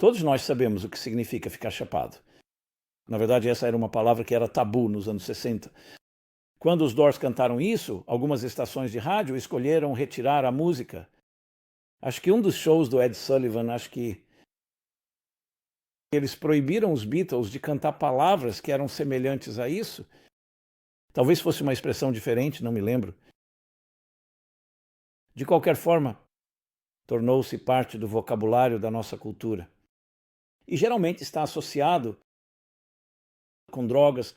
Todos nós sabemos o que significa ficar chapado. Na verdade, essa era uma palavra que era tabu nos anos 60. Quando os Doors cantaram isso, algumas estações de rádio escolheram retirar a música. Acho que um dos shows do Ed Sullivan, acho que eles proibiram os Beatles de cantar palavras que eram semelhantes a isso. Talvez fosse uma expressão diferente, não me lembro. De qualquer forma, tornou-se parte do vocabulário da nossa cultura. E geralmente está associado com drogas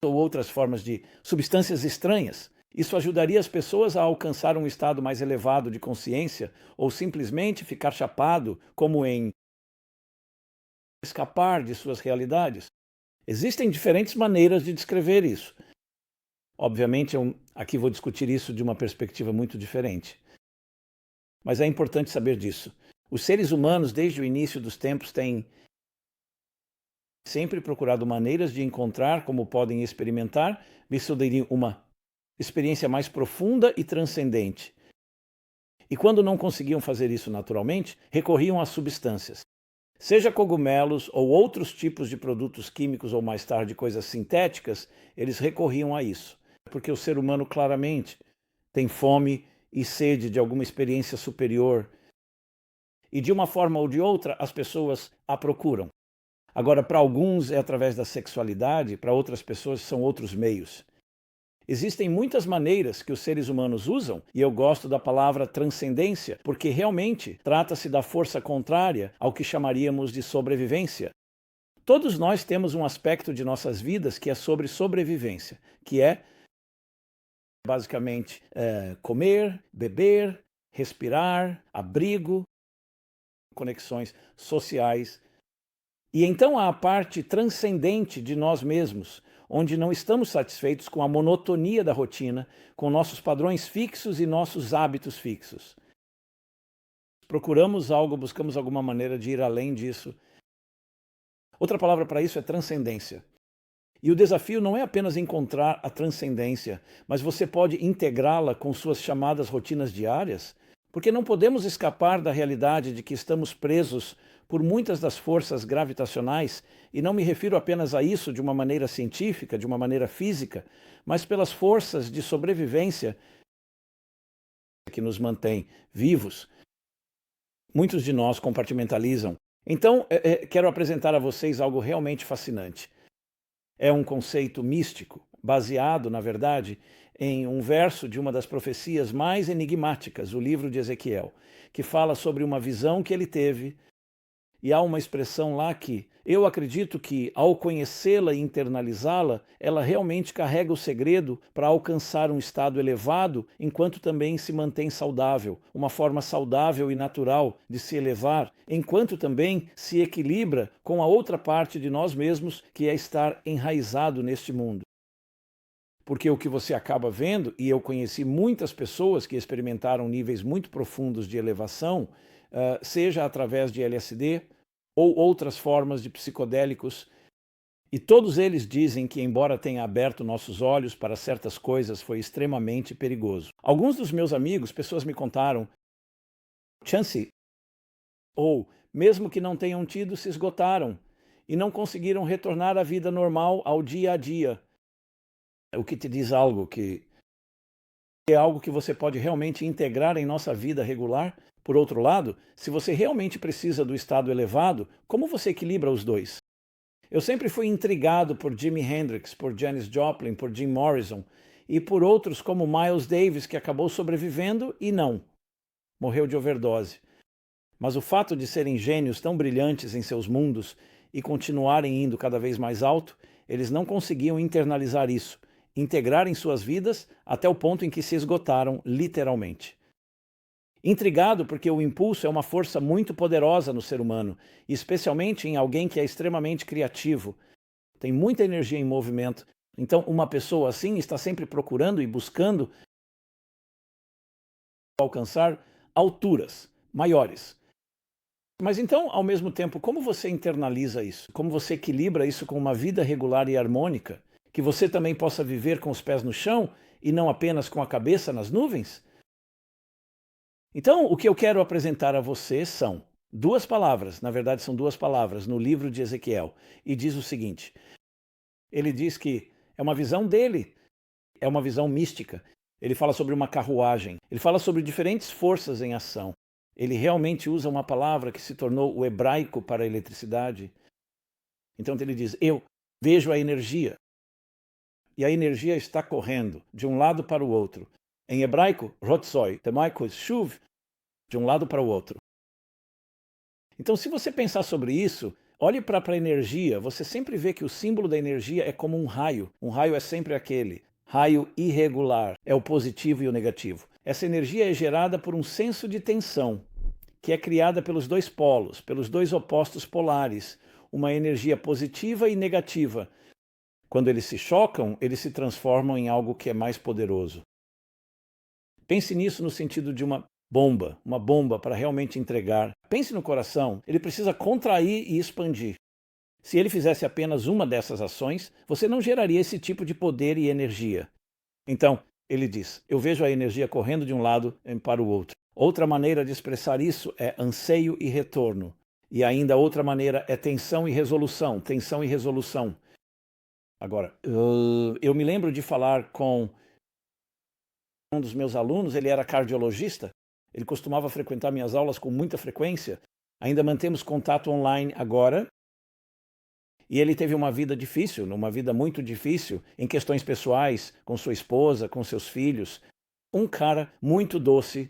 ou outras formas de substâncias estranhas. Isso ajudaria as pessoas a alcançar um estado mais elevado de consciência ou simplesmente ficar chapado, como em escapar de suas realidades. Existem diferentes maneiras de descrever isso. Obviamente, aqui vou discutir isso de uma perspectiva muito diferente. Mas é importante saber disso. Os seres humanos, desde o início dos tempos, têm sempre procurado maneiras de encontrar como podem experimentar, isso daria uma experiência mais profunda e transcendente. E quando não conseguiam fazer isso naturalmente, recorriam a substâncias. Seja cogumelos ou outros tipos de produtos químicos ou mais tarde coisas sintéticas, eles recorriam a isso. Porque o ser humano claramente tem fome e sede de alguma experiência superior. E de uma forma ou de outra, as pessoas a procuram. Agora, para alguns é através da sexualidade, para outras pessoas são outros meios. Existem muitas maneiras que os seres humanos usam, e eu gosto da palavra transcendência, porque realmente trata-se da força contrária ao que chamaríamos de sobrevivência. Todos nós temos um aspecto de nossas vidas que é sobre sobrevivência, que é basicamente comer, beber, respirar, abrigo, conexões sociais. E então há a parte transcendente de nós mesmos, onde não estamos satisfeitos com a monotonia da rotina, com nossos padrões fixos e nossos hábitos fixos. Procuramos algo, buscamos alguma maneira de ir além disso. Outra palavra para isso é transcendência. E o desafio não é apenas encontrar a transcendência, mas você pode integrá-la com suas chamadas rotinas diárias, porque não podemos escapar da realidade de que estamos presos por muitas das forças gravitacionais, e não me refiro apenas a isso de uma maneira científica, de uma maneira física, mas pelas forças de sobrevivência que nos mantêm vivos. Muitos de nós compartimentalizam. Então, quero apresentar a vocês algo realmente fascinante. É um conceito místico, baseado, na verdade, em um verso de uma das profecias mais enigmáticas, o livro de Ezequiel, que fala sobre uma visão que ele teve. E há uma expressão lá que eu acredito que, ao conhecê-la e internalizá-la, ela realmente carrega o segredo para alcançar um estado elevado, enquanto também se mantém saudável, uma forma saudável e natural de se elevar, enquanto também se equilibra com a outra parte de nós mesmos, que é estar enraizado neste mundo. Porque o que você acaba vendo, e eu conheci muitas pessoas que experimentaram níveis muito profundos de elevação, seja através de LSD ou outras formas de psicodélicos, e todos eles dizem que, embora tenha aberto nossos olhos para certas coisas, foi extremamente perigoso. Alguns dos meus amigos, pessoas me contaram, chance, ou mesmo que não tenham tido, se esgotaram e não conseguiram retornar à vida normal, ao dia a dia. O que te diz algo que é algo que você pode realmente integrar em nossa vida regular. Por outro lado, se você realmente precisa do estado elevado, como você equilibra os dois? Eu sempre fui intrigado por Jimi Hendrix, por Janis Joplin, por Jim Morrison e por outros como Miles Davis, que acabou sobrevivendo e não. Morreu de overdose. Mas o fato de serem gênios tão brilhantes em seus mundos e continuarem indo cada vez mais alto, eles não conseguiam internalizar isso, integrar em suas vidas até o ponto em que se esgotaram literalmente. Intrigado porque o impulso é uma força muito poderosa no ser humano, especialmente em alguém que é extremamente criativo, tem muita energia em movimento. Então, uma pessoa assim está sempre procurando e buscando alcançar alturas maiores. Mas então, ao mesmo tempo, como você internaliza isso? Como você equilibra isso com uma vida regular e harmônica? Que você também possa viver com os pés no chão e não apenas com a cabeça nas nuvens? Então, o que eu quero apresentar a você são duas palavras, na verdade são duas palavras, no livro de Ezequiel, e diz o seguinte, ele diz que é uma visão dele, é uma visão mística, ele fala sobre uma carruagem, ele fala sobre diferentes forças em ação, ele realmente usa uma palavra que se tornou o hebraico para a eletricidade. Então ele diz, eu vejo a energia, e a energia está correndo de um lado para o outro. Em hebraico, rotzoi, temaikos, shuv, de um lado para o outro. Então, se você pensar sobre isso, olhe para a energia, você sempre vê que o símbolo da energia é como um raio. Um raio é sempre aquele raio irregular, é o positivo e o negativo. Essa energia é gerada por um senso de tensão, que é criada pelos dois polos, pelos dois opostos polares, uma energia positiva e negativa. Quando eles se chocam, eles se transformam em algo que é mais poderoso. Pense nisso no sentido de uma bomba para realmente entregar. Pense no coração, ele precisa contrair e expandir. Se ele fizesse apenas uma dessas ações, você não geraria esse tipo de poder e energia. Então, ele diz, eu vejo a energia correndo de um lado para o outro. Outra maneira de expressar isso é anseio e retorno. E ainda outra maneira é tensão e resolução, tensão e resolução. Agora, eu me lembro de falar com um dos meus alunos, ele era cardiologista, ele costumava frequentar minhas aulas com muita frequência, ainda mantemos contato online agora, e ele teve uma vida difícil, uma vida muito difícil, em questões pessoais, com sua esposa, com seus filhos, um cara muito doce.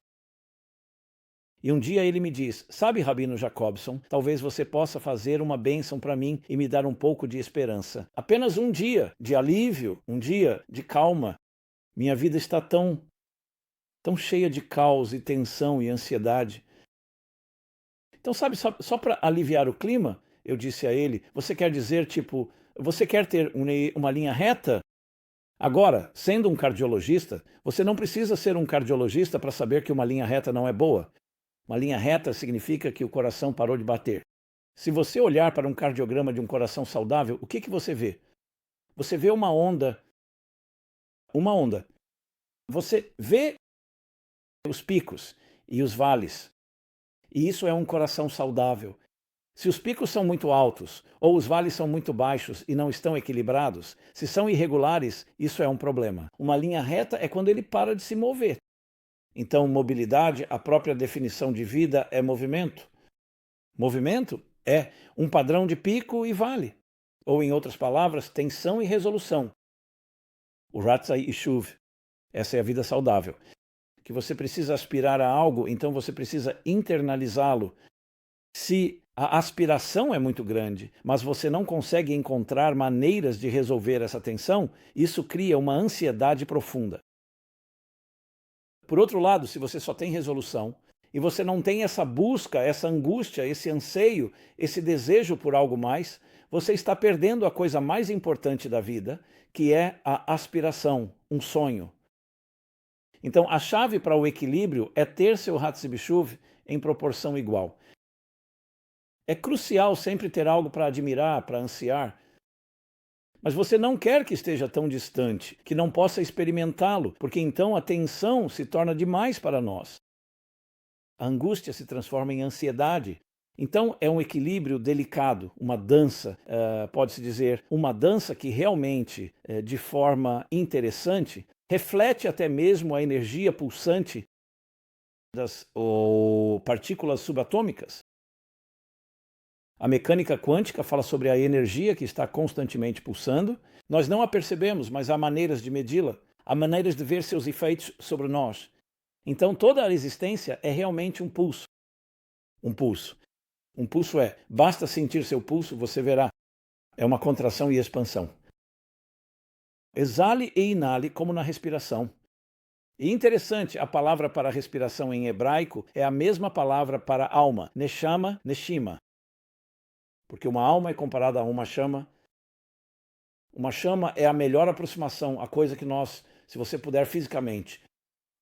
E um dia ele me diz, sabe, Rabino Jacobson, talvez você possa fazer uma bênção para mim e me dar um pouco de esperança. Apenas um dia de alívio, um dia de calma. Minha vida está tão cheia de caos e tensão e ansiedade. Então, sabe, só para aliviar o clima, eu disse a ele, você quer dizer, tipo, você quer ter uma linha reta? Agora, sendo um cardiologista, você não precisa ser um cardiologista para saber que uma linha reta não é boa. Uma linha reta significa que o coração parou de bater. Se você olhar para um cardiograma de um coração saudável, o que você vê? Você vê uma onda. Uma onda. Você vê os picos e os vales. E isso é um coração saudável. Se os picos são muito altos ou os vales são muito baixos e não estão equilibrados, se são irregulares, isso é um problema. Uma linha reta é quando ele para de se mover. Então, mobilidade, a própria definição de vida é movimento. Movimento é um padrão de pico e vale. Ou, em outras palavras, tensão e resolução. O Ratzai e Shuv. Essa é a vida saudável. Que você precisa aspirar a algo, então você precisa internalizá-lo. Se a aspiração é muito grande, mas você não consegue encontrar maneiras de resolver essa tensão, isso cria uma ansiedade profunda. Por outro lado, se você só tem resolução e você não tem essa busca, essa angústia, esse anseio, esse desejo por algo mais, você está perdendo a coisa mais importante da vida, que é a aspiração, um sonho. Então, a chave para o equilíbrio é ter seu Hatzibishuv em proporção igual. É crucial sempre ter algo para admirar, para ansiar, mas você não quer que esteja tão distante, que não possa experimentá-lo, porque então a tensão se torna demais para nós. A angústia se transforma em ansiedade. Então é um equilíbrio delicado, uma dança, pode-se dizer, uma dança que realmente, de forma interessante, reflete até mesmo a energia pulsante das partículas subatômicas. A mecânica quântica fala sobre a energia que está constantemente pulsando. Nós não a percebemos, mas há maneiras de medi-la, há maneiras de ver seus efeitos sobre nós. Então toda a existência é realmente um pulso. Um pulso. Um pulso basta sentir seu pulso, você verá. É uma contração e expansão. Exale e inale como na respiração. E interessante, a palavra para respiração em hebraico é a mesma palavra para alma, neshama, neshima. Porque uma alma é comparada a uma chama. Uma chama é a melhor aproximação, a coisa que nós, se você puder fisicamente,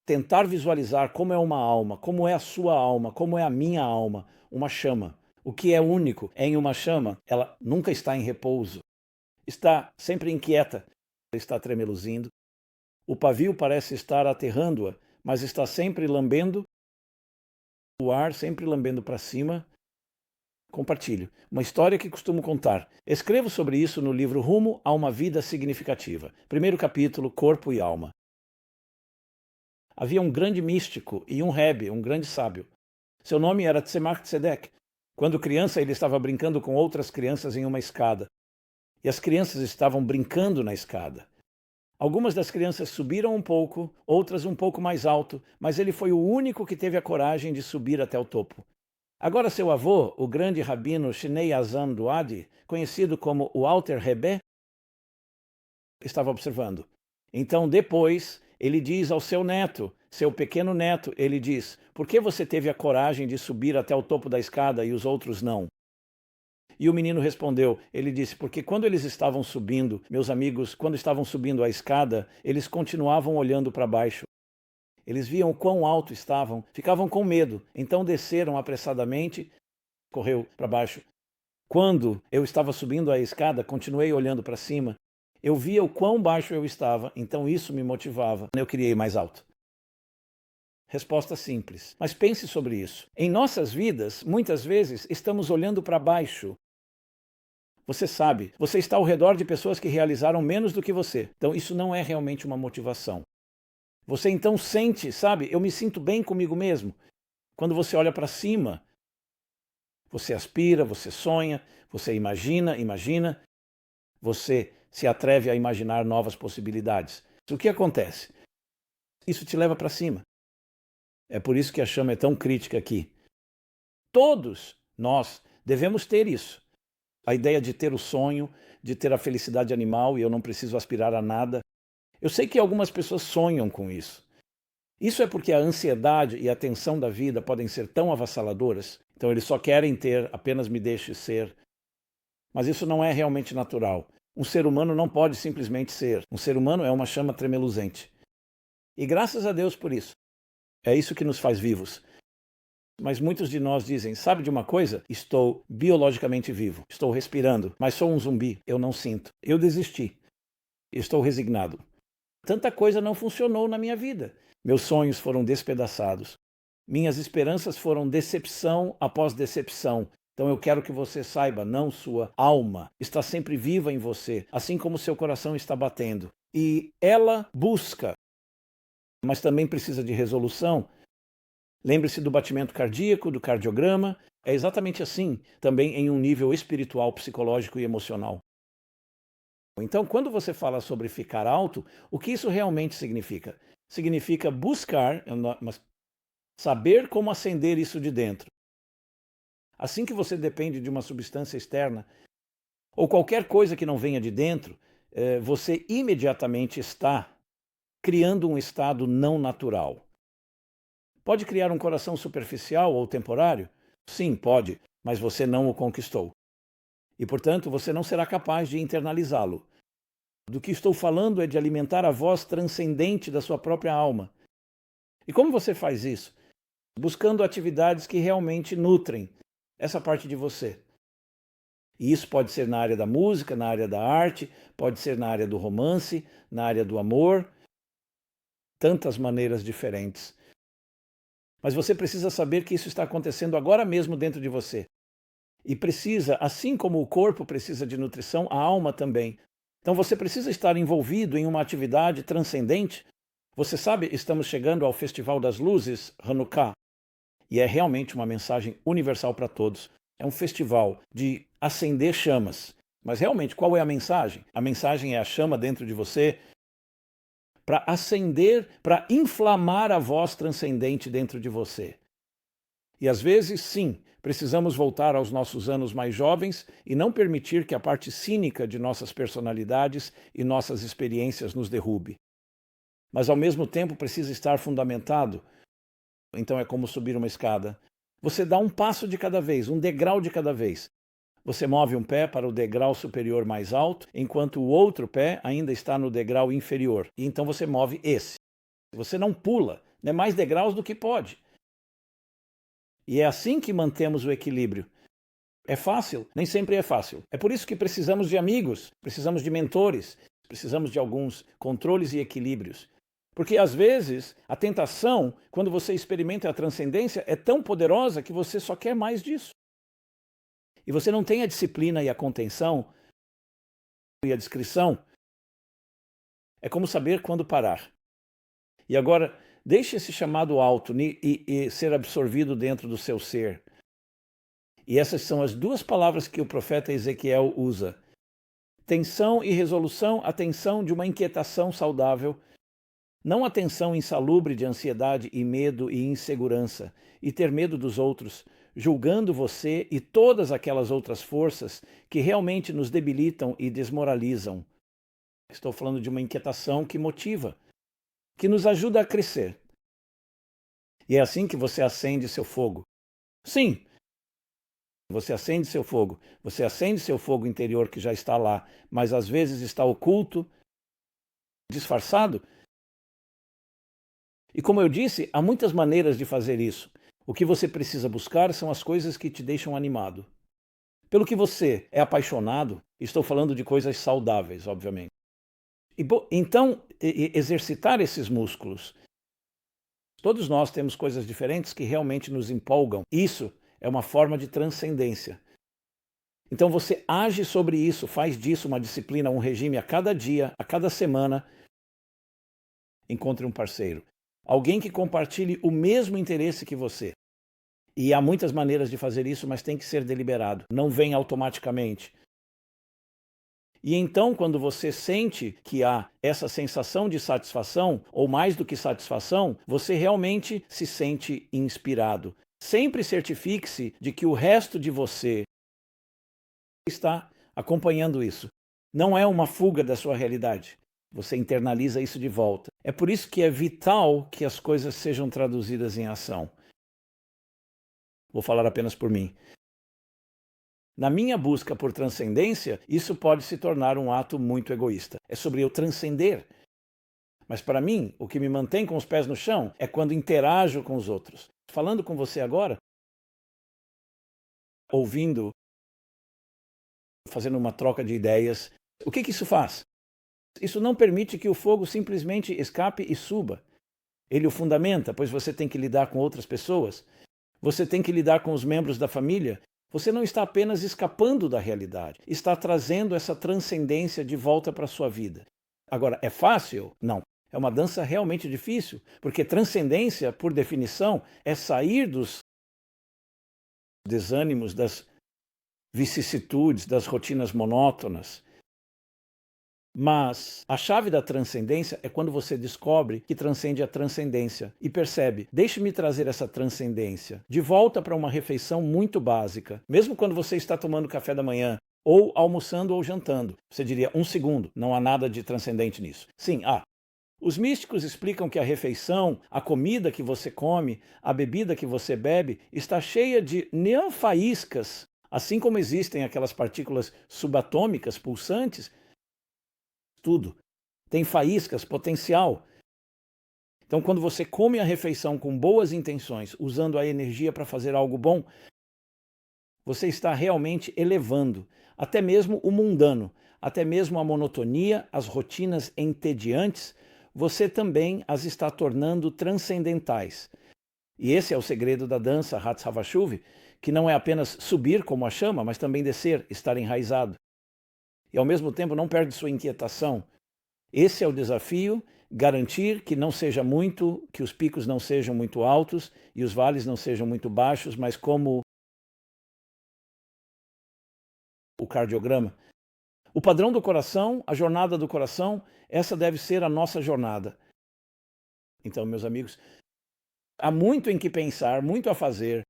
tentar visualizar como é uma alma, como é a sua alma, como é a minha alma, uma chama. O que é único em uma chama, ela nunca está em repouso. Está sempre inquieta, está tremeluzindo. O pavio parece estar aterrando-a, mas está sempre lambendo o ar, sempre lambendo para cima. Compartilho uma história que costumo contar. Escrevo sobre isso no livro Rumo a uma Vida Significativa. Primeiro capítulo, Corpo e Alma. Havia um grande místico e um rebbe, um grande sábio. Seu nome era Tzemach Tzedek. Quando criança, ele estava brincando com outras crianças em uma escada. E as crianças estavam brincando na escada. Algumas das crianças subiram um pouco, outras um pouco mais alto, mas ele foi o único que teve a coragem de subir até o topo. Agora seu avô, o grande rabino Shnei Azan Duadi, conhecido como o Alter Rebbe, estava observando. Então depois ele diz ao seu neto, seu pequeno neto, ele diz: por que você teve a coragem de subir até o topo da escada e os outros não? E o menino respondeu, ele disse, porque quando eles estavam subindo, meus amigos, quando estavam subindo a escada, eles continuavam olhando para baixo. Eles viam quão alto estavam, ficavam com medo, então desceram apressadamente, correu para baixo. Quando eu estava subindo a escada, continuei olhando para cima, eu via o quão baixo eu estava, então isso me motivava, eu queria ir mais alto. Resposta simples, mas pense sobre isso. Em nossas vidas, muitas vezes, estamos olhando para baixo. Você sabe, você está ao redor de pessoas que realizaram menos do que você. Então isso não é realmente uma motivação. Você então sente, sabe, eu me sinto bem comigo mesmo. Quando você olha para cima, você aspira, você sonha, você imagina, você se atreve a imaginar novas possibilidades. O que acontece? Isso te leva para cima. É por isso que a chama é tão crítica aqui. Todos nós devemos ter isso. A ideia de ter o sonho, de ter a felicidade animal e eu não preciso aspirar a nada. Eu sei que algumas pessoas sonham com isso. Isso é porque a ansiedade e a tensão da vida podem ser tão avassaladoras, então eles só querem ter, apenas me deixe ser. Mas isso não é realmente natural. Um ser humano não pode simplesmente ser. Um ser humano é uma chama tremeluzente. E graças a Deus por isso. É isso que nos faz vivos. Mas muitos de nós dizem, sabe de uma coisa? Estou biologicamente vivo, estou respirando, mas sou um zumbi, eu não sinto. Eu desisti, estou resignado. Tanta coisa não funcionou na minha vida. Meus sonhos foram despedaçados. Minhas esperanças foram decepção após decepção. Então eu quero que você saiba, não sua alma está sempre viva em você, assim como seu coração está batendo. E ela busca, mas também precisa de resolução. Lembre-se do batimento cardíaco, do cardiograma. É exatamente assim, também em um nível espiritual, psicológico e emocional. Então, quando você fala sobre ficar alto, o que isso realmente significa? Significa buscar, saber como acender isso de dentro. Assim que você depende de uma substância externa, ou qualquer coisa que não venha de dentro, você imediatamente está criando um estado não natural. Pode criar um coração superficial ou temporário? Sim, pode, mas você não o conquistou. E, portanto, você não será capaz de internalizá-lo. Do que estou falando é de alimentar a voz transcendente da sua própria alma. E como você faz isso? Buscando atividades que realmente nutrem essa parte de você. E isso pode ser na área da música, na área da arte, pode ser na área do romance, na área do amor. Tantas maneiras diferentes. Mas você precisa saber que isso está acontecendo agora mesmo dentro de você. E precisa, assim como o corpo precisa de nutrição, a alma também. Então você precisa estar envolvido em uma atividade transcendente. Você sabe, estamos chegando ao Festival das Luzes, Hanukkah, e é realmente uma mensagem universal para todos. É um festival de acender chamas. Mas realmente, qual é a mensagem? A mensagem é a chama dentro de você, para acender, para inflamar a voz transcendente dentro de você. E às vezes, sim, precisamos voltar aos nossos anos mais jovens e não permitir que a parte cínica de nossas personalidades e nossas experiências nos derrube. Mas ao mesmo tempo precisa estar fundamentado. Então é como subir uma escada. Você dá um passo de cada vez, um degrau de cada vez. Você move um pé para o degrau superior mais alto, enquanto o outro pé ainda está no degrau inferior. E então você move esse. Você não pula, né, mais degraus do que pode. E é assim que mantemos o equilíbrio. É fácil? Nem sempre é fácil. É por isso que precisamos de amigos, precisamos de mentores, precisamos de alguns controles e equilíbrios. Porque às vezes a tentação, quando você experimenta a transcendência, é tão poderosa que você só quer mais disso. e você não tem a disciplina e a contenção e a discrição, é como saber quando parar. E agora, deixe esse chamado alto e ser absorvido dentro do seu ser. E essas são as duas palavras que o profeta Ezequiel usa. Tensão e resolução, a tensão de uma inquietação saudável, não a tensão insalubre de ansiedade e medo e insegurança, e ter medo dos outros, julgando você e todas aquelas outras forças que realmente nos debilitam e desmoralizam. Estou falando de uma inquietação que motiva, que nos ajuda a crescer. E é assim que você acende seu fogo. Sim, você acende seu fogo. Você acende seu fogo interior que já está lá, mas às vezes está oculto, disfarçado. E como eu disse, há muitas maneiras de fazer isso. O que você precisa buscar são as coisas que te deixam animado. Pelo que você é apaixonado, estou falando de coisas saudáveis, obviamente. Então, exercitar esses músculos. Todos nós temos coisas diferentes que realmente nos empolgam. Isso é uma forma de transcendência. Então você age sobre isso, faz disso uma disciplina, um regime a cada dia, a cada semana. Encontre um parceiro. Alguém que compartilhe o mesmo interesse que você. E há muitas maneiras de fazer isso, mas tem que ser deliberado. Não vem automaticamente. E então, quando você sente que há essa sensação de satisfação, ou mais do que satisfação, você realmente se sente inspirado. Sempre certifique-se de que o resto de você está acompanhando isso. Não é uma fuga da sua realidade. Você internaliza isso de volta. É por isso que é vital que as coisas sejam traduzidas em ação. Vou falar apenas por mim. Na minha busca por transcendência, isso pode se tornar um ato muito egoísta. É sobre eu transcender. Mas para mim, o que me mantém com os pés no chão é quando interajo com os outros. Falando com você agora, ouvindo, fazendo uma troca de ideias, o que isso faz? Isso não permite que o fogo simplesmente escape e suba. Ele o fundamenta, pois você tem que lidar com outras pessoas, você tem que lidar com os membros da família. Você não está apenas escapando da realidade, está trazendo essa transcendência de volta para a sua vida. Agora, é fácil? Não. É uma dança realmente difícil, porque transcendência, por definição, é sair dos desânimos, das vicissitudes, das rotinas monótonas. Mas a chave da transcendência é quando você descobre que transcende a transcendência e percebe, deixe-me trazer essa transcendência de volta para uma refeição muito básica. Mesmo quando você está tomando café da manhã, ou almoçando ou jantando, você diria, 1 segundo, não há nada de transcendente nisso. Sim, há. Os místicos explicam que a refeição, a comida que você come, a bebida que você bebe, está cheia de neofaíscas, assim como existem aquelas partículas subatômicas pulsantes. Tudo. Tem faíscas, potencial. Então, quando você come a refeição com boas intenções, usando a energia para fazer algo bom, você está realmente elevando até mesmo o mundano, até mesmo a monotonia, as rotinas entediantes, você também as está tornando transcendentais. E esse é o segredo da dança Hatha Savashuvi, que não é apenas subir como a chama, mas também descer, estar enraizado. E ao mesmo tempo não perde sua inquietação. Esse é o desafio, garantir que não seja muito, que os picos não sejam muito altos e os vales não sejam muito baixos, mas como o cardiograma. O padrão do coração, a jornada do coração, essa deve ser a nossa jornada. Então, meus amigos, há muito em que pensar, muito a fazer.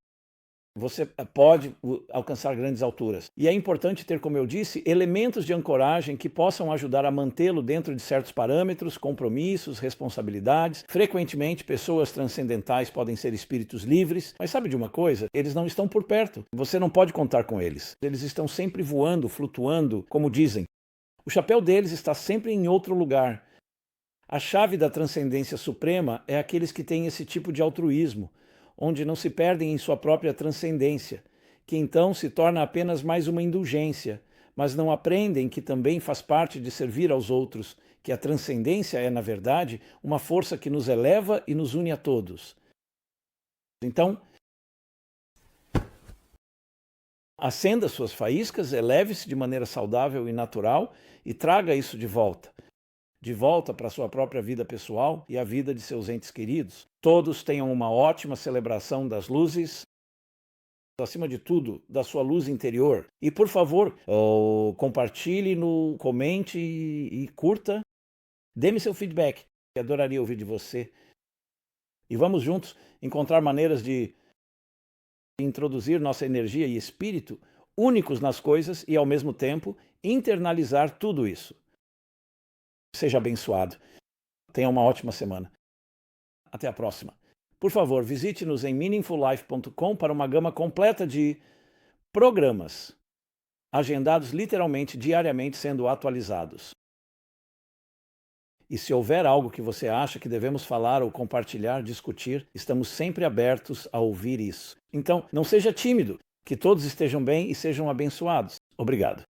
Você pode alcançar grandes alturas. E é importante ter, como eu disse, elementos de ancoragem que possam ajudar a mantê-lo dentro de certos parâmetros, compromissos, responsabilidades. Frequentemente, pessoas transcendentais podem ser espíritos livres, mas sabe de uma coisa? Eles não estão por perto. Você não pode contar com eles. Eles estão sempre voando, flutuando, como dizem. O chapéu deles está sempre em outro lugar. A chave da transcendência suprema é aqueles que têm esse tipo de altruísmo, onde não se perdem em sua própria transcendência, que então se torna apenas mais uma indulgência, mas não aprendem que também faz parte de servir aos outros, que a transcendência é, na verdade, uma força que nos eleva e nos une a todos. Então, Acenda suas faíscas, eleve-se de maneira saudável e natural e traga isso de volta para a sua própria vida pessoal e a vida de seus entes queridos. Todos tenham uma ótima celebração das luzes, acima de tudo, da sua luz interior. E, por favor, compartilhe, comente e curta. Dê-me seu feedback, eu adoraria ouvir de você. E vamos juntos encontrar maneiras de introduzir nossa energia e espírito únicos nas coisas e, ao mesmo tempo, internalizar tudo isso. Seja abençoado. Tenha uma ótima semana. Até a próxima. Por favor, visite-nos em meaningfullife.com para uma gama completa de programas, agendados literalmente diariamente, sendo atualizados. E se houver algo que você acha que devemos falar ou compartilhar, discutir, estamos sempre abertos a ouvir isso. Então, não seja tímido, que todos estejam bem e sejam abençoados. Obrigado.